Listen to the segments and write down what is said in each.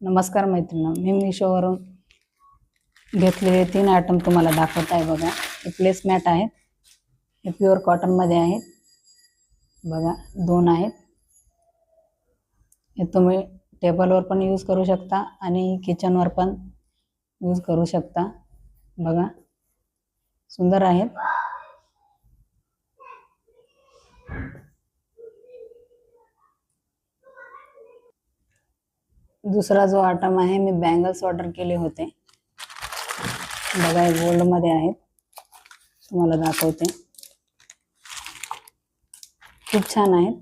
नमस्कार मैत्रिणी, मी मीशोवरून घेतलेले 3 आयटम तुम्हाला दाखवत आहे बघा। हे प्लेसमॅट आहेत, हे प्युअर कॉटन मध्ये आहेत बघा। 2 आहेत, हे तुम्ही टेबलवर पण यूज करू शकता आणि किचनवर पण यूज करू शकता बघा। सुंदर आहेत। दुसरा जो आयटम आहे, मी बँगल्स ऑर्डर केले होते बघा। हे गोल्ड मध्ये आहेत, तुम्हाला दाखवते। खूप छान आहेत।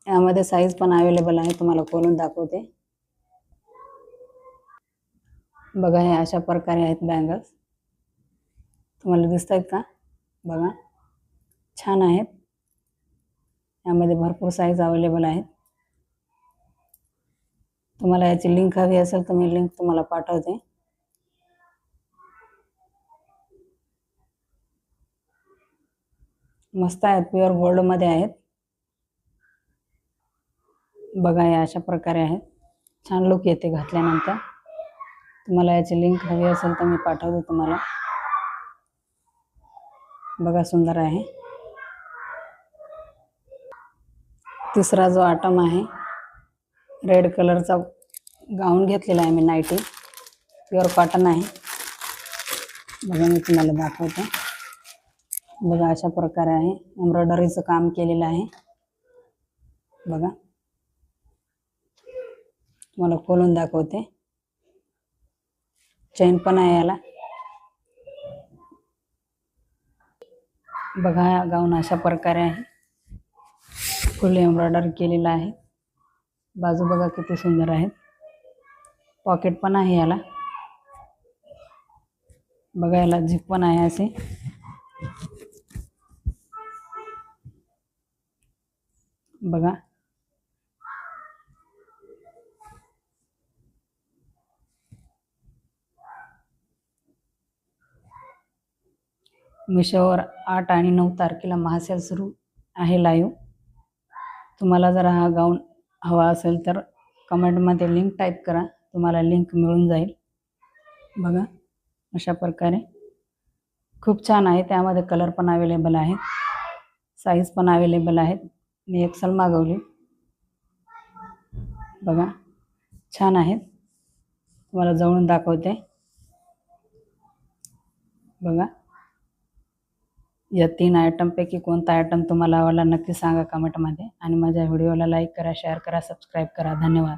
यामध्ये साईज पण अवेलेबल आहे, तुम्हाला खोलून दाखवते बघा। हे अशा प्रकारे आहेत बँगल्स, तुम्हाला दिसतायत का बघा। छान आहेत। यामध्ये भरपूर साईज अवेलेबल आहेत। तुम्हाला याची लिंक हवी असेल तर मी लिंक तुम्हाला पाठवते। मस्त आहेत, प्युअर गोल्ड मध्ये आहेत बघा। हे अशा प्रकारे आहेत, छान लुक येते घातल्यानंतर। तुम्हाला याची लिंक हवी असेल तर मी पाठवते तुम्हाला बघा। सुंदर आहे। तिसरा जो आयटम आहे, रेड कलरचा गाऊन घेतलेला आहे मी, नाईटी प्युअर कॉटन आहे बघा। मी तुम्हाला दाखवते बघा। अशा प्रकारे आहे, एम्ब्रॉयडरीचं काम केलेलं आहे बघा। तुम्हाला खोलून दाखवते। चेन पण आहे याला बघा। हा गाऊन अशा प्रकारे आहे, फुल एम्ब्रॉयडरी केलेला आहे। बाजू बघा किती सुंदर आहेत। पॉकेट पण आहे याला बघा। याला झिप पण आहे असे बघा। मीशोवर 8 आणि 9 तारखेला महासेल सुरू आहे लाईव्ह। तुम्हाला जर हा गाऊन हवा असेल तर कमेंटमध्ये लिंक टाईप करा, तुम्हाला लिंक मिळून जाईल बघा। अशा प्रकारे खूप छान आहे। त्यामध्ये कलर पण अवेलेबल आहेत, साईज पण अवेलेबल आहेत। मी एक्सेल मागवली बघा। छान आहेत, तुम्हाला जवळून दाखवते बघा। या 3 आयटमपैकी कोणता आयटम तुम्हाला आवडला नक्की सांगा कमेंटमध्ये, आणि माझ्या व्हिडिओला लाईक करा, शेअर करा, सबस्क्राईब करा। धन्यवाद।